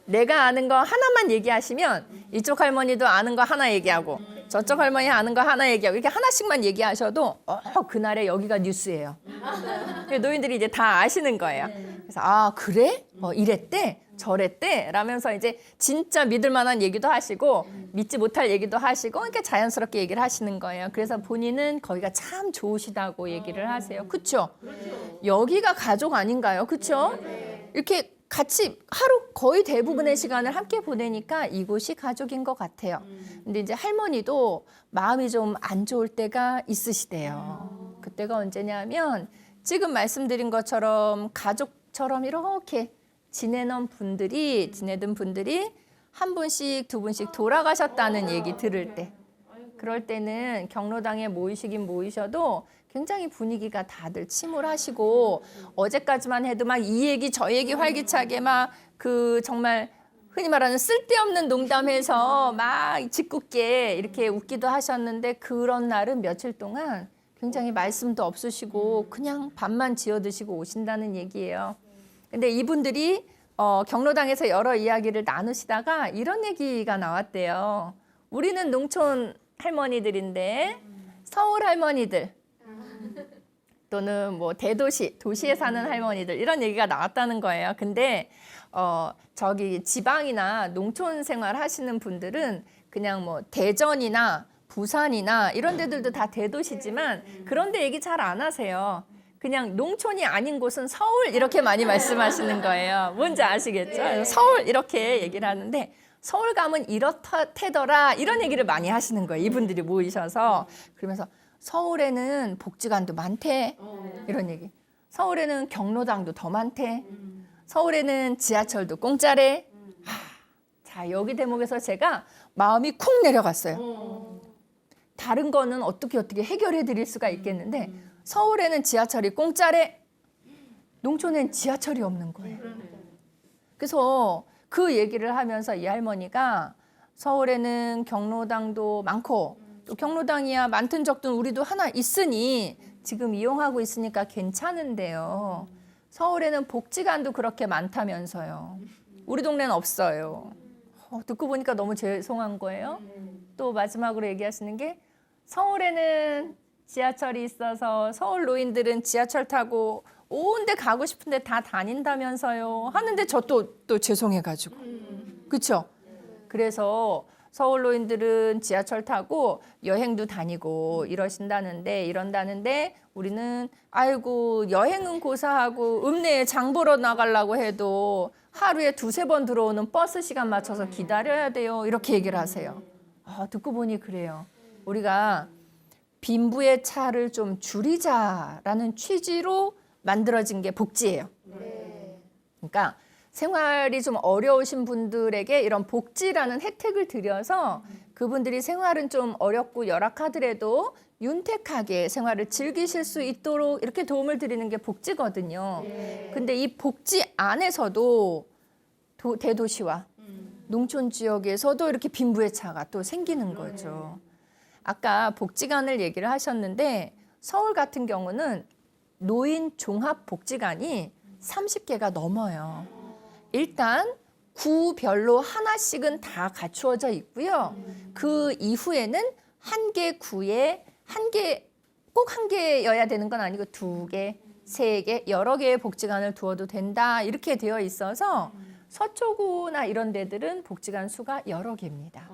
내가 아는 거 하나만 얘기하시면 이쪽 할머니도 아는 거 하나 얘기하고 저쪽 할머니 아는 거 하나 얘기하고 이렇게 하나씩만 얘기하셔도 그날에 여기가 뉴스예요. 노인들이 이제 다 아시는 거예요. 그래서 아 그래? 이랬대? 저랬대? 라면서 이제 진짜 믿을 만한 얘기도 하시고 믿지 못할 얘기도 하시고 이렇게 자연스럽게 얘기를 하시는 거예요. 그래서 본인은 거기가 참 좋으시다고 얘기를 하세요. 그렇죠? 여기가 가족 아닌가요? 그렇죠? 이렇게 같이 하루 거의 대부분의 시간을 함께 보내니까 이곳이 가족인 것 같아요. 근데 이제 할머니도 마음이 좀 안 좋을 때가 있으시대요. 그때가 언제냐면 지금 말씀드린 것처럼 가족처럼 이렇게 지내던 분들이 한 분씩 두 분씩 돌아가셨다는 얘기 들을 때 그럴 때는 경로당에 모이시긴 모이셔도 굉장히 분위기가 다들 침울하시고 어제까지만 해도 막 이 얘기 저 얘기 활기차게 막 그 정말 흔히 말하는 쓸데없는 농담해서 막 짓궂게 이렇게 웃기도 하셨는데 그런 날은 며칠 동안 굉장히 말씀도 없으시고 그냥 밥만 지어 드시고 오신다는 얘기예요. 근데 이분들이 경로당에서 여러 이야기를 나누시다가 이런 얘기가 나왔대요. 우리는 농촌 할머니들인데 서울 할머니들 또는 뭐 도시에 사는 할머니들 이런 얘기가 나왔다는 거예요. 근데 저기 지방이나 농촌 생활 하시는 분들은 그냥 뭐 대전이나 부산이나 이런 데들도 다 대도시지만 그런 데 얘기 잘 안 하세요. 그냥 농촌이 아닌 곳은 서울 이렇게 많이 말씀하시는 거예요. 뭔지 아시겠죠? 서울 이렇게 얘기를 하는데 서울 가면 이렇다더라 이런 얘기를 많이 하시는 거예요. 이분들이 모이셔서. 그러면서 서울에는 복지관도 많대 이런 얘기. 서울에는 경로당도 더 많대. 서울에는 지하철도 공짜래. 자, 여기 대목에서 제가 마음이 쿵 내려갔어요. 다른 거는 어떻게 해결해 드릴 수가 있겠는데 서울에는 지하철이 공짜래. 농촌엔 지하철이 없는 거예요. 그래서 그 얘기를 하면서 이 할머니가 서울에는 경로당도 많고 또 경로당이야 많든 적든 우리도 하나 있으니 지금 이용하고 있으니까 괜찮은데요. 서울에는 복지관도 그렇게 많다면서요. 우리 동네는 없어요. 듣고 보니까 너무 죄송한 거예요. 또 마지막으로 얘기하시는 게 서울에는 지하철이 있어서 서울 노인들은 지하철 타고 온 데 가고 싶은데 다 다닌다면서요. 하는데 저 또 죄송해가지고. 그렇죠? 그래서 서울 노인들은 지하철 타고 여행도 다니고 이런다는데 우리는 아이고 여행은 고사하고 읍내에 장 보러 나가려고 해도 하루에 두세 번 들어오는 버스 시간 맞춰서 기다려야 돼요. 이렇게 얘기를 하세요. 듣고 보니 그래요. 우리가 빈부의 차를 좀 줄이자라는 취지로 만들어진 게 복지예요. 그러니까 생활이 좀 어려우신 분들에게 이런 복지라는 혜택을 드려서 그분들이 생활은 좀 어렵고 열악하더라도 윤택하게 생활을 즐기실 수 있도록 이렇게 도움을 드리는 게 복지거든요. 근데 이 복지 안에서도 대도시와 농촌 지역에서도 이렇게 빈부의 차가 또 생기는 거죠. 아까 복지관을 얘기를 하셨는데 서울 같은 경우는 노인 종합 복지관이 30개가 넘어요. 일단 구별로 하나씩은 다 갖추어져 있고요. 그 이후에는 한 개 구에 꼭 한 개여야 되는 건 아니고 2개, 3개, 여러 개의 복지관을 두어도 된다 이렇게 되어 있어서 서초구나 이런 데들은 복지관 수가 여러 개입니다.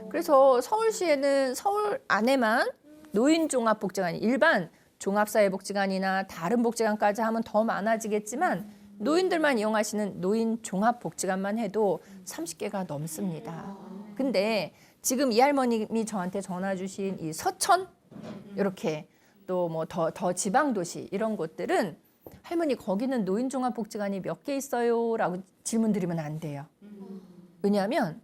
그래서 서울시에는 서울 안에만 노인종합복지관이 일반 종합사회복지관이나 다른 복지관까지 하면 더 많아지겠지만 노인들만 이용하시는 노인종합복지관만 해도 30개가 넘습니다. 근데 지금 이 할머님이 저한테 전화 주신 이 서천 이렇게 또 뭐 더 지방도시 이런 곳들은 할머니 거기는 노인종합복지관이 몇 개 있어요? 라고 질문 드리면 안 돼요. 왜냐하면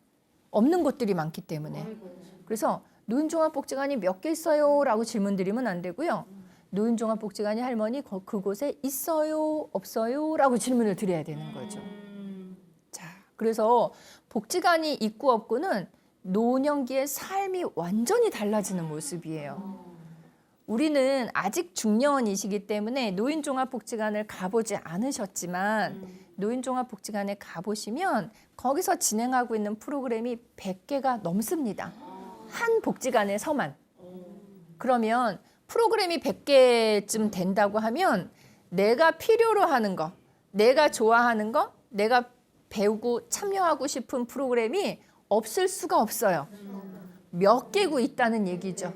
없는 곳들이 많기 때문에. 그래서 노인종합복지관이 몇 개 있어요? 라고 질문 드리면 안 되고요. 노인종합복지관이 할머니 그곳에 있어요? 없어요? 라고 질문을 드려야 되는 거죠. 자, 그래서 복지관이 있고 없고는 노년기의 삶이 완전히 달라지는 모습이에요. 우리는 아직 중년이시기 때문에 노인종합복지관을 가보지 않으셨지만 노인종합복지관에 가보시면 거기서 진행하고 있는 프로그램이 100개가 넘습니다. 한 복지관에서만. 그러면 프로그램이 100개쯤 된다고 하면 내가 필요로 하는 거, 내가 좋아하는 거, 내가 배우고 참여하고 싶은 프로그램이 없을 수가 없어요. 몇 개고 있다는 얘기죠.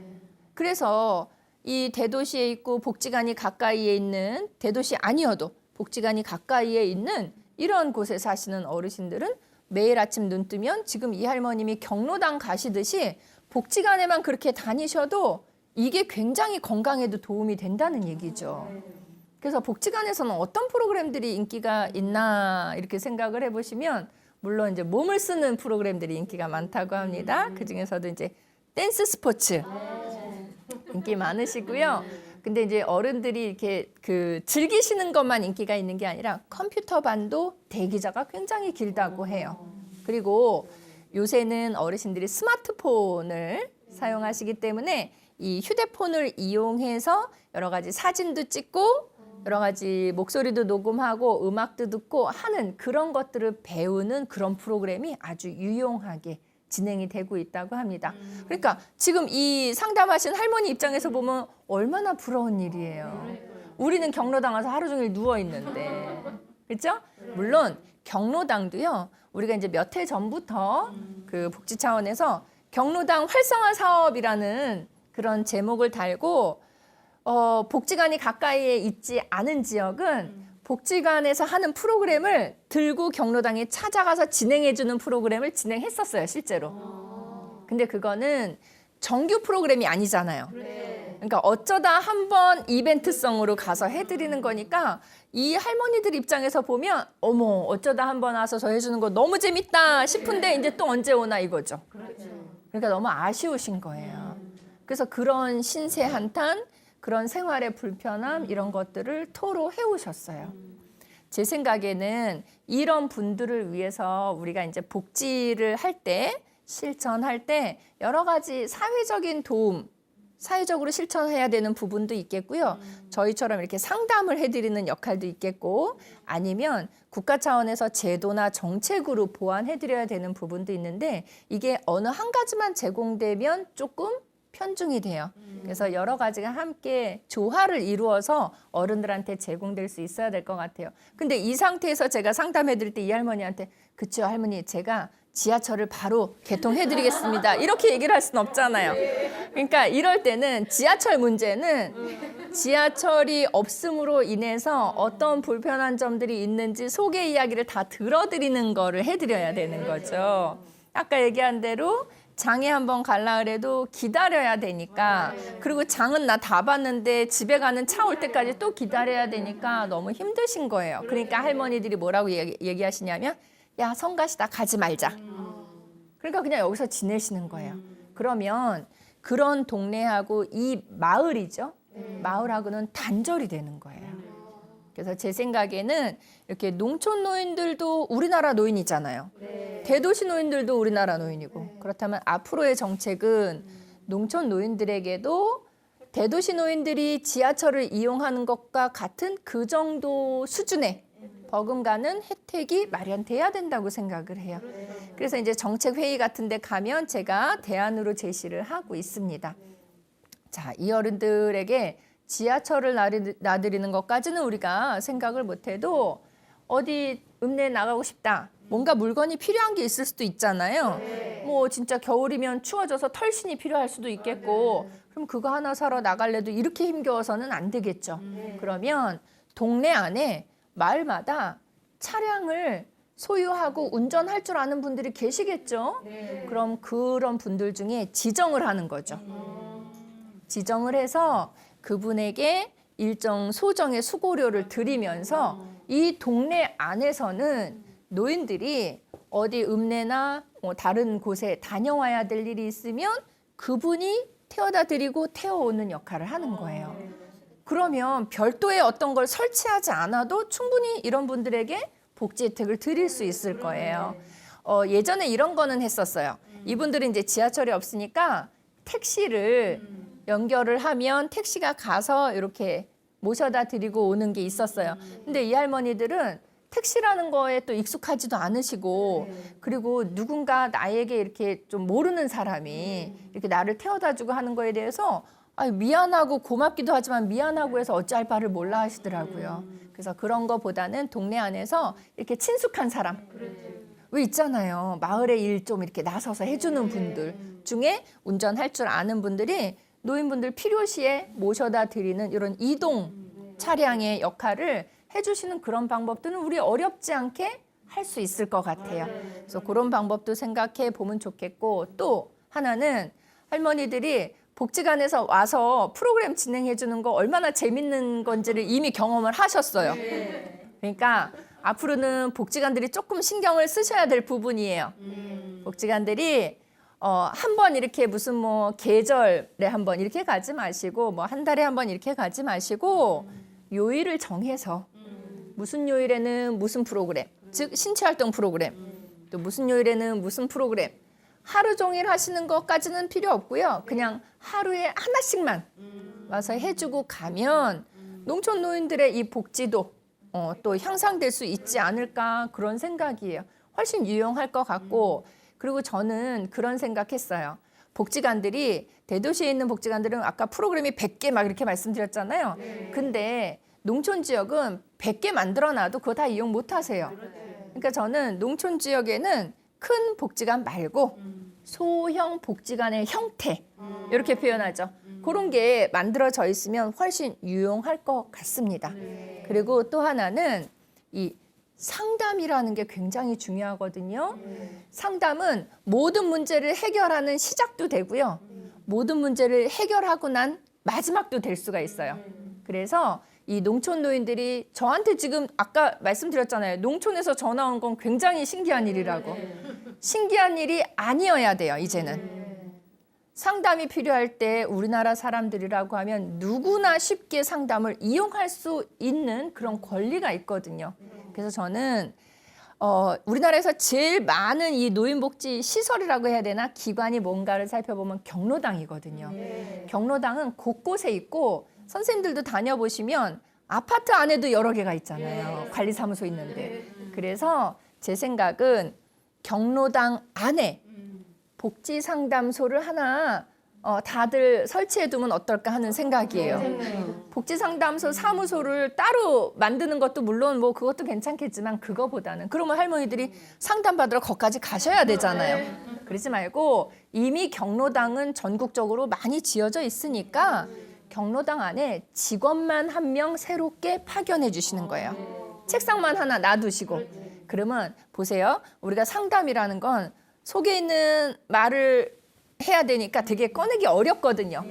그래서 이 대도시에 있고 복지관이 가까이에 있는 대도시 아니어도 복지관이 가까이에 있는 이런 곳에 사시는 어르신들은 매일 아침 눈 뜨면 지금 이 할머님이 경로당 가시듯이 복지관에만 그렇게 다니셔도 이게 굉장히 건강에도 도움이 된다는 얘기죠. 그래서 복지관에서는 어떤 프로그램들이 인기가 있나 이렇게 생각을 해보시면 물론 이제 몸을 쓰는 프로그램들이 인기가 많다고 합니다. 그 중에서도 이제 댄스 스포츠 인기 많으시고요. 근데 이제 어른들이 이렇게 즐기시는 것만 인기가 있는 게 아니라 컴퓨터 반도 대기자가 굉장히 길다고 해요. 그리고 요새는 어르신들이 스마트폰을 사용하시기 때문에 이 휴대폰을 이용해서 여러 가지 사진도 찍고 여러 가지 목소리도 녹음하고 음악도 듣고 하는 그런 것들을 배우는 그런 프로그램이 아주 유용하게 진행이 되고 있다고 합니다. 그러니까 지금 이 상담하신 할머니 입장에서 보면 얼마나 부러운 일이에요. 우리는 경로당 와서 하루 종일 누워 있는데, 그렇죠? 물론 경로당도요. 우리가 이제 몇 해 전부터 그 복지 차원에서 경로당 활성화 사업이라는 그런 제목을 달고 복지관이 가까이에 있지 않은 지역은 복지관에서 하는 프로그램을 들고 경로당에 찾아가서 진행해주는 프로그램을 진행했었어요, 실제로. 근데 그거는 정규 프로그램이 아니잖아요. 그러니까 어쩌다 한번 이벤트성으로 가서 해드리는 거니까 이 할머니들 입장에서 보면 어머 어쩌다 한번 와서 저 해주는 거 너무 재밌다 싶은데 이제 또 언제 오나 이거죠. 그러니까 너무 아쉬우신 거예요. 그래서 그런 신세 한탄, 그런 생활의 불편함 이런 것들을 토로해 오셨어요. 제 생각에는 이런 분들을 위해서 우리가 이제 복지를 할 때, 실천할 때 여러 가지 사회적인 도움, 사회적으로 실천해야 되는 부분도 있겠고요. 저희처럼 이렇게 상담을 해드리는 역할도 있겠고 아니면 국가 차원에서 제도나 정책으로 보완해드려야 되는 부분도 있는데 이게 어느 한 가지만 제공되면 조금 편중이 돼요. 그래서 여러 가지가 함께 조화를 이루어서 어른들한테 제공될 수 있어야 될 것 같아요. 근데 이 상태에서 제가 상담해드릴 때 이 할머니한테 그쵸 할머니 제가 지하철을 바로 개통해드리겠습니다. 이렇게 얘기를 할 수는 없잖아요. 그러니까 이럴 때는 지하철 문제는 지하철이 없음으로 인해서 어떤 불편한 점들이 있는지 소개 이야기를 다 들어드리는 거를 해드려야 되는 거죠. 아까 얘기한 대로 장에 한번 갈라 그래도 기다려야 되니까 그리고 장은 나 다 봤는데 집에 가는 차 올 때까지 또 기다려야 되니까 너무 힘드신 거예요. 그러니까 할머니들이 뭐라고 얘기하시냐면 야 성가시다 가지 말자. 그러니까 그냥 여기서 지내시는 거예요. 그러면 그런 동네하고 이 마을이죠. 마을하고는 단절이 되는 거예요. 그래서 제 생각에는 이렇게 농촌 노인들도 우리나라 노인이잖아요. 대도시 노인들도 우리나라 노인이고 그렇다면 앞으로의 정책은 농촌 노인들에게도 대도시 노인들이 지하철을 이용하는 것과 같은 그 정도 수준의 버금가는 혜택이 마련돼야 된다고 생각을 해요. 그래서 이제 정책회의 같은 데 가면 제가 대안으로 제시를 하고 있습니다. 자, 이 어른들에게 지하철을 놔드리는 것까지는 우리가 생각을 못해도 어디 읍내에 나가고 싶다. 뭔가 물건이 필요한 게 있을 수도 있잖아요. 뭐 진짜 겨울이면 추워져서 털신이 필요할 수도 있겠고 그럼 그거 하나 사러 나갈래도 이렇게 힘겨워서는 안 되겠죠. 그러면 동네 안에 마을마다 차량을 소유하고 운전할 줄 아는 분들이 계시겠죠. 그럼 그런 분들 중에 지정을 하는 거죠. 지정을 해서 그분에게 일정 소정의 수고료를 드리면서 이 동네 안에서는 노인들이 어디 읍내나 다른 곳에 다녀와야 될 일이 있으면 그분이 태워다 드리고 태워오는 역할을 하는 거예요. 그러면 별도의 어떤 걸 설치하지 않아도 충분히 이런 분들에게 복지 혜택을 드릴 수 있을 거예요. 예전에 이런 거는 했었어요. 이분들은 이제 지하철이 없으니까 택시를 연결을 하면 택시가 가서 이렇게 모셔다 드리고 오는 게 있었어요. 근데 이 할머니들은 택시라는 거에 또 익숙하지도 않으시고 그리고 누군가 나에게 이렇게 좀 모르는 사람이 이렇게 나를 태워다 주고 하는 거에 대해서 미안하고 고맙기도 하지만 미안하고 해서 어찌할 바를 몰라 하시더라고요. 그래서 그런 거보다는 동네 안에서 이렇게 친숙한 사람 왜 있잖아요. 마을의 일 좀 이렇게 나서서 해주는 분들 중에 운전할 줄 아는 분들이 노인분들 필요시에 모셔다 드리는 이런 이동 차량의 역할을 해주시는 그런 방법들은 우리 어렵지 않게 할 수 있을 것 같아요. 그래서 그런 방법도 생각해 보면 좋겠고 또 하나는 할머니들이 복지관에서 와서 프로그램 진행해 주는 거 얼마나 재밌는 건지를 이미 경험을 하셨어요. 그러니까 앞으로는 복지관들이 조금 신경을 쓰셔야 될 부분이에요. 복지관들이 한 번 이렇게 무슨 뭐 계절에 한 번 이렇게 가지 마시고 뭐 한 달에 한 번 이렇게 가지 마시고 요일을 정해서 무슨 요일에는 무슨 프로그램, 즉 신체활동 프로그램, 또 무슨 요일에는 무슨 프로그램 하루 종일 하시는 것까지는 필요 없고요. 그냥 하루에 하나씩만 와서 해주고 가면 농촌 노인들의 이 복지도 또 향상될 수 있지 않을까 그런 생각이에요. 훨씬 유용할 것 같고 그리고 저는 그런 생각했어요. 복지관들이 대도시에 있는 복지관들은 아까 프로그램이 100개 막 이렇게 말씀드렸잖아요. 근데 농촌 지역은 100개 만들어놔도 그거 다 이용 못 하세요. 그러니까 저는 농촌 지역에는 큰 복지관 말고 소형 복지관의 형태 이렇게 표현하죠. 그런 게 만들어져 있으면 훨씬 유용할 것 같습니다. 그리고 또 하나는 이 상담이라는 게 굉장히 중요하거든요. 상담은 모든 문제를 해결하는 시작도 되고요. 모든 문제를 해결하고 난 마지막도 될 수가 있어요. 그래서 이 농촌 노인들이 저한테 지금 아까 말씀드렸잖아요. 농촌에서 전화 온 건 굉장히 신기한 일이라고. 신기한 일이 아니어야 돼요, 이제는. 상담이 필요할 때 우리나라 사람들이라고 하면 누구나 쉽게 상담을 이용할 수 있는 그런 권리가 있거든요. 그래서 저는 우리나라에서 제일 많은 이 노인복지 시설이라고 해야 되나 기관이 뭔가를 살펴보면 경로당이거든요. 경로당은 곳곳에 있고 선생님들도 다녀보시면 아파트 안에도 여러 개가 있잖아요. 관리사무소 있는데. 그래서 제 생각은 경로당 안에 복지상담소를 하나 다들 설치해두면 어떨까 하는 생각이에요. 복지상담소 사무소를 따로 만드는 것도 물론 뭐 그것도 괜찮겠지만 그거보다는 그러면 할머니들이 상담받으러 거기까지 가셔야 되잖아요. 그러지 말고 이미 경로당은 전국적으로 많이 지어져 있으니까 경로당 안에 직원만 한 명 새롭게 파견해 주시는 거예요. 책상만 하나 놔두시고. 그러면 보세요. 우리가 상담이라는 건 속에 있는 말을 해야 되니까 되게 꺼내기 어렵거든요.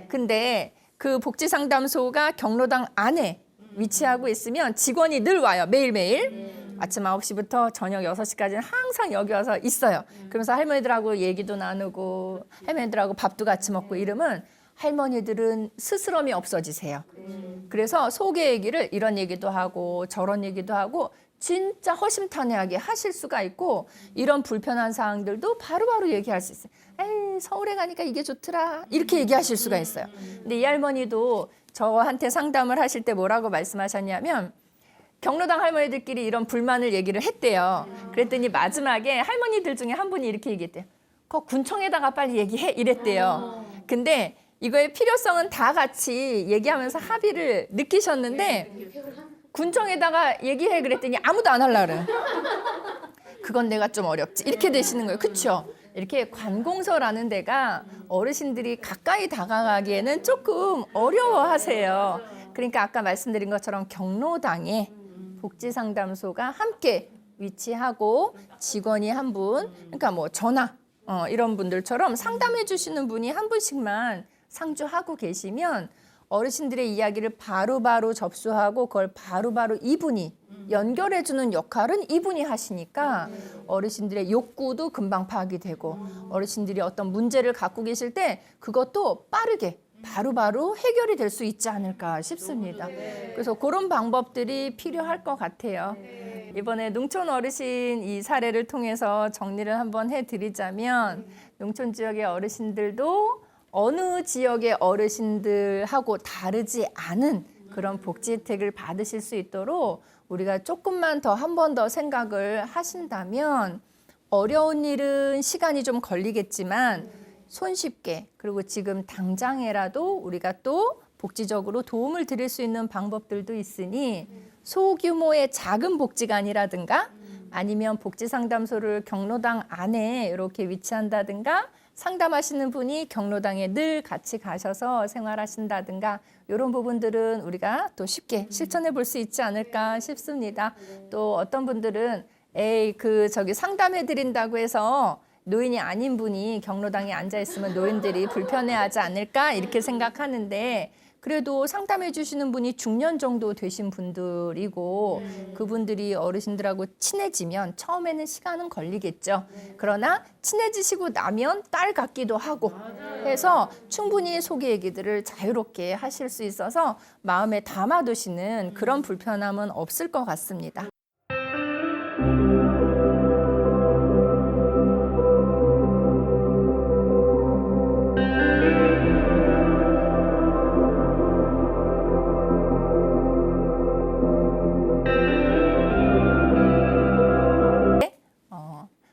근데 그 복지상담소가 경로당 안에 위치하고 있으면 직원이 늘 와요. 매일매일. 아침 9시부터 저녁 6시까지는 항상 여기 와서 있어요. 그러면서 할머니들하고 얘기도 나누고 할머니들하고 밥도 같이 먹고 이러면 할머니들은 스스럼이 없어지세요. 그래서 속의 얘기를 이런 얘기도 하고 저런 얘기도 하고 진짜 허심탄회하게 하실 수가 있고 이런 불편한 사항들도 바로바로 얘기할 수 있어요. 에이, 서울에 가니까 이게 좋더라. 이렇게 얘기하실 수가 있어요. 근데 이 할머니도 저한테 상담을 하실 때 뭐라고 말씀하셨냐면 경로당 할머니들끼리 이런 불만을 얘기를 했대요. 그랬더니 마지막에 할머니들 중에 한 분이 이렇게 얘기했대요. 그 군청에다가 빨리 얘기해 이랬대요. 근데 이거의 필요성은 다 같이 얘기하면서 합의를 느끼셨는데 군청에다가 얘기해 그랬더니 아무도 안 하려고 그래요. 그건 내가 좀 어렵지. 이렇게 되시는 거예요. 그렇죠? 이렇게 관공서라는 데가 어르신들이 가까이 다가가기에는 조금 어려워하세요. 그러니까 아까 말씀드린 것처럼 경로당에 복지상담소가 함께 위치하고 직원이 한 분, 그러니까 뭐 전화 이런 분들처럼 상담해 주시는 분이 한 분씩만 상주하고 계시면 어르신들의 이야기를 바로바로 접수하고 그걸 바로바로 이분이 연결해 주는 역할은 이분이 하시니까 어르신들의 욕구도 금방 파악이 되고 어르신들이 어떤 문제를 갖고 계실 때 그것도 빠르게 바로바로 해결이 될 수 있지 않을까 싶습니다. 그래서 그런 방법들이 필요할 것 같아요. 이번에 농촌 어르신 이 사례를 통해서 정리를 한번 해드리자면 농촌 지역의 어르신들도 어느 지역의 어르신들하고 다르지 않은 그런 복지 혜택을 받으실 수 있도록 우리가 조금만 더 한 번 더 생각을 하신다면 어려운 일은 시간이 좀 걸리겠지만 손쉽게 그리고 지금 당장에라도 우리가 또 복지적으로 도움을 드릴 수 있는 방법들도 있으니 소규모의 작은 복지관이라든가 아니면 복지상담소를 경로당 안에 이렇게 위치한다든가 상담하시는 분이 경로당에 늘 같이 가셔서 생활하신다든가 이런 부분들은 우리가 또 쉽게 실천해 볼 수 있지 않을까 싶습니다. 또 어떤 분들은 저기 상담해 드린다고 해서 노인이 아닌 분이 경로당에 앉아 있으면 노인들이 불편해하지 않을까 이렇게 생각하는데 그래도 상담해 주시는 분이 중년 정도 되신 분들이고 그분들이 어르신들하고 친해지면 처음에는 시간은 걸리겠죠. 그러나 친해지시고 나면 딸 같기도 하고 해서 충분히 속의 얘기들을 자유롭게 하실 수 있어서 마음에 담아두시는 그런 불편함은 없을 것 같습니다.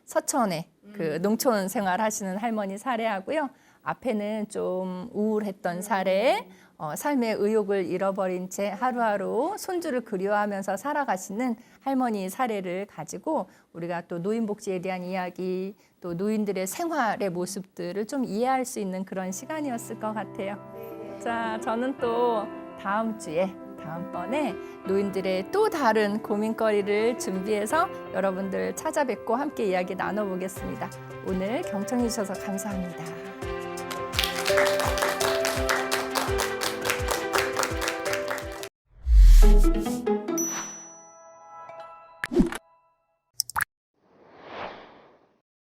서천에 그 농촌 생활 하시는 할머니 사례하고요. 앞에는 좀 우울했던 사례, 삶의 의욕을 잃어버린 채 하루하루 손주를 그리워하면서 살아가시는 할머니 사례를 가지고 우리가 또 노인복지에 대한 이야기, 또 노인들의 생활의 모습들을 좀 이해할 수 있는 그런 시간이었을 것 같아요. 자, 저는 또 다음번에 노인들의 또 다른 고민거리를 준비해서 여러분들 찾아뵙고 함께 이야기 나눠보겠습니다. 오늘 경청해 주셔서 감사합니다.